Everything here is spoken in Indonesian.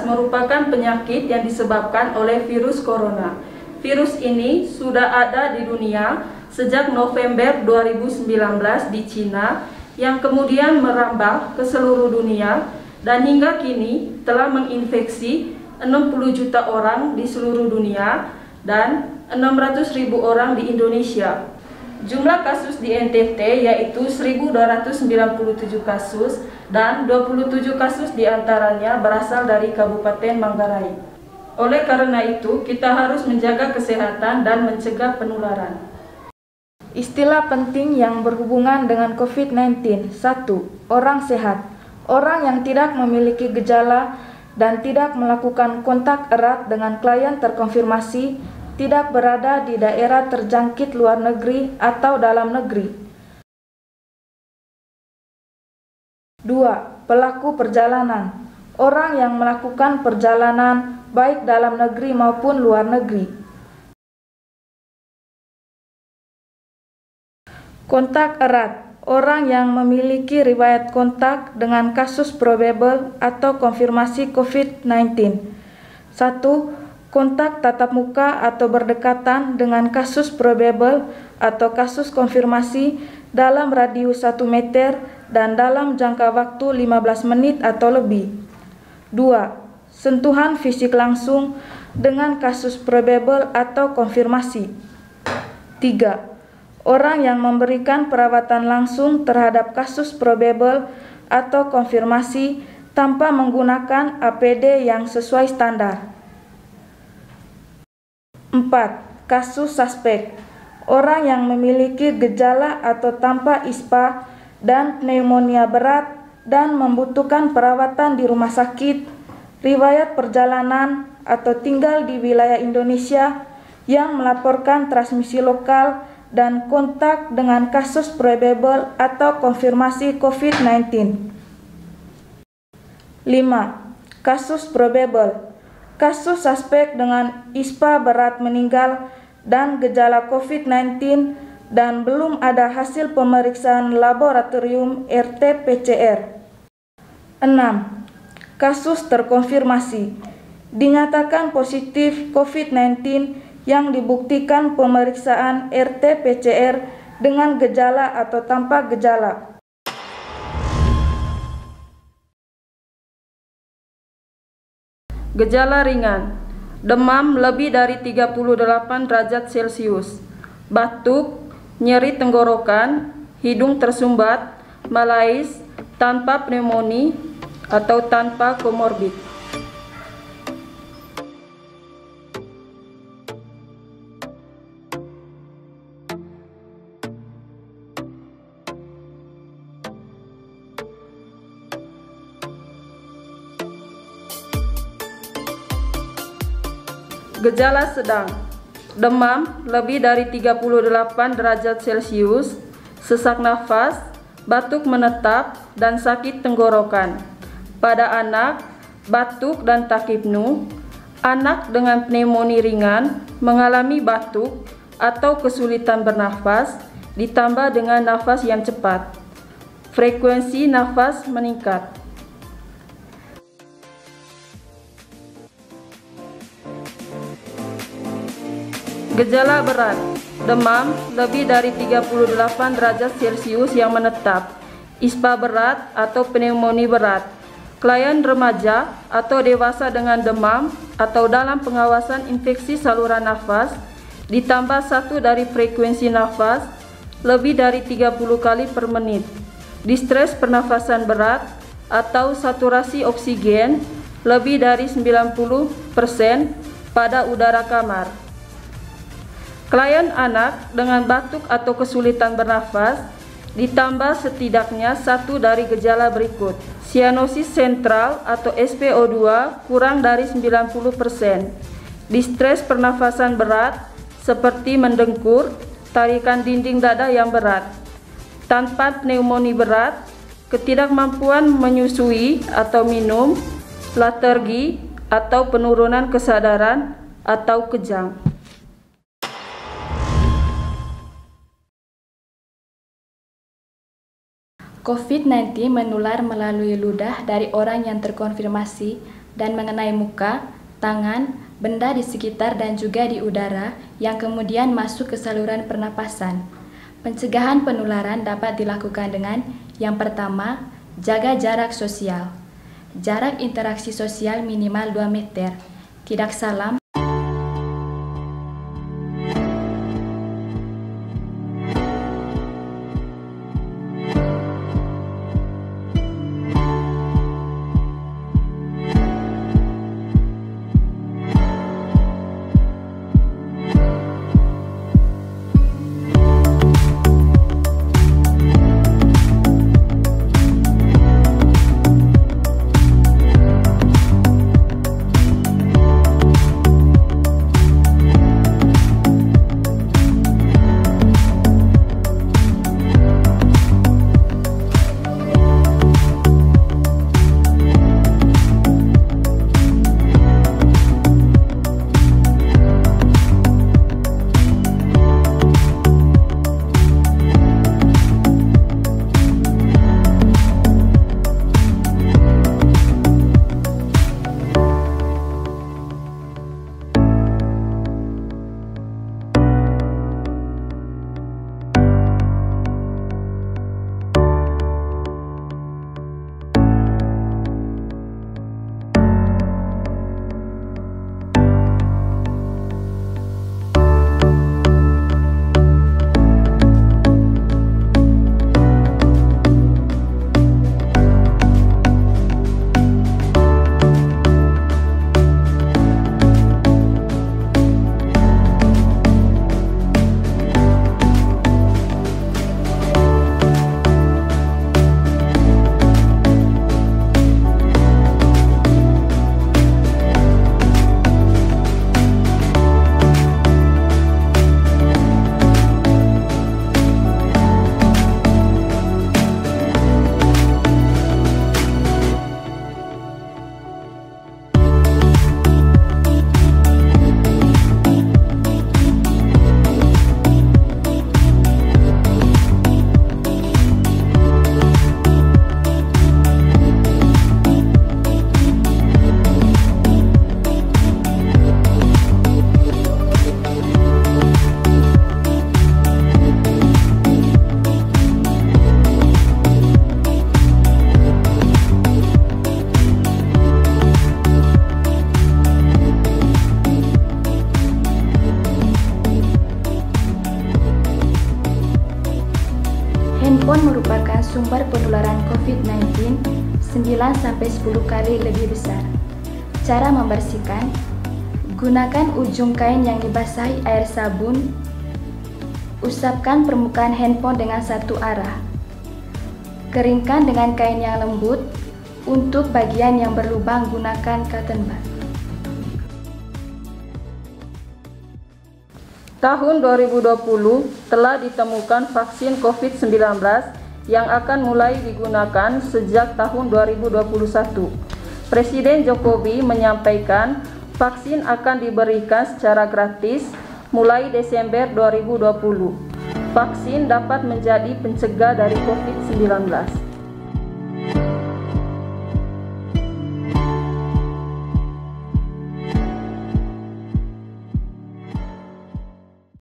merupakan penyakit yang disebabkan oleh virus corona. Virus ini sudah ada di dunia sejak November 2019 di Cina, yang kemudian merambah ke seluruh dunia dan hingga kini telah menginfeksi 60 juta orang di seluruh dunia dan 600.000 orang di Indonesia. Jumlah kasus di NTT yaitu 1.297 kasus dan 27 kasus diantaranya berasal dari Kabupaten Manggarai. Oleh karena itu, kita harus menjaga kesehatan dan mencegah penularan. Istilah penting yang berhubungan dengan COVID-19. 1. Orang sehat. Orang yang tidak memiliki gejala dan tidak melakukan kontak erat dengan klien terkonfirmasi, tidak berada di daerah terjangkit luar negeri atau dalam negeri. 2. Pelaku perjalanan. Orang yang melakukan perjalanan baik dalam negeri maupun luar negeri. Kontak erat. Orang yang memiliki riwayat kontak dengan kasus probable atau konfirmasi COVID-19. 1. Kontak tatap muka atau berdekatan dengan kasus probable atau kasus konfirmasi dalam radius 1 meter dan dalam jangka waktu 15 menit atau lebih. 2. Sentuhan fisik langsung dengan kasus probable atau konfirmasi. 3. Orang yang memberikan perawatan langsung terhadap kasus probable atau konfirmasi tanpa menggunakan APD yang sesuai standar. 4. Kasus suspek. Orang yang memiliki gejala atau tanpa ISPA dan pneumonia berat dan membutuhkan perawatan di rumah sakit, riwayat perjalanan atau tinggal di wilayah Indonesia yang melaporkan transmisi lokal dan kontak dengan kasus probable atau konfirmasi COVID-19. 5. Kasus probable. Kasus suspek dengan ISPA berat meninggal dan gejala COVID-19 dan belum ada hasil pemeriksaan laboratorium RT-PCR. 6. Kasus terkonfirmasi. Dinyatakan positif COVID-19 yang dibuktikan pemeriksaan RT-PCR dengan gejala atau tanpa gejala. Gejala ringan, demam lebih dari 38 derajat Celcius, batuk, nyeri tenggorokan, hidung tersumbat, malaise, tanpa pneumonia atau tanpa komorbid. Gejala sedang, demam lebih dari 38 derajat Celcius, sesak nafas, batuk menetap, dan sakit tenggorokan. Pada anak, batuk dan takipnu, anak dengan pneumonia ringan mengalami batuk atau kesulitan bernafas, ditambah dengan nafas yang cepat. Frekuensi nafas meningkat. Gejala berat, demam lebih dari 38 derajat Celcius yang menetap, ISPA berat atau pneumonia berat, klien remaja atau dewasa dengan demam atau dalam pengawasan infeksi saluran nafas, ditambah 1 dari frekuensi nafas lebih dari 30 kali per menit, distres pernafasan berat atau saturasi oksigen lebih dari 90% pada udara kamar. Klien anak dengan batuk atau kesulitan bernafas, ditambah setidaknya 1 dari gejala berikut. Sianosis sentral atau SpO2 kurang dari 90%. Distres pernafasan berat seperti mendengkur, tarikan dinding dada yang berat. Tanpa pneumonia berat, ketidakmampuan menyusui atau minum, letargi atau penurunan kesadaran atau kejang. COVID-19 menular melalui ludah dari orang yang terkonfirmasi dan mengenai muka, tangan, benda di sekitar dan juga di udara yang kemudian masuk ke saluran pernapasan. Pencegahan penularan dapat dilakukan dengan yang pertama, jaga jarak sosial. Jarak interaksi sosial minimal 2 meter. Tidak salam. Handphone merupakan sumber penularan COVID-19 9-10 kali lebih besar. Cara membersihkan: gunakan ujung kain yang dibasahi air sabun. Usapkan permukaan handphone dengan satu arah. Keringkan dengan kain yang lembut. Untuk bagian yang berlubang, gunakan cotton bud. Tahun 2020 telah ditemukan vaksin COVID-19 yang akan mulai digunakan sejak tahun 2021. Presiden Jokowi menyampaikan vaksin akan diberikan secara gratis mulai Desember 2020. Vaksin dapat menjadi pencegah dari COVID-19.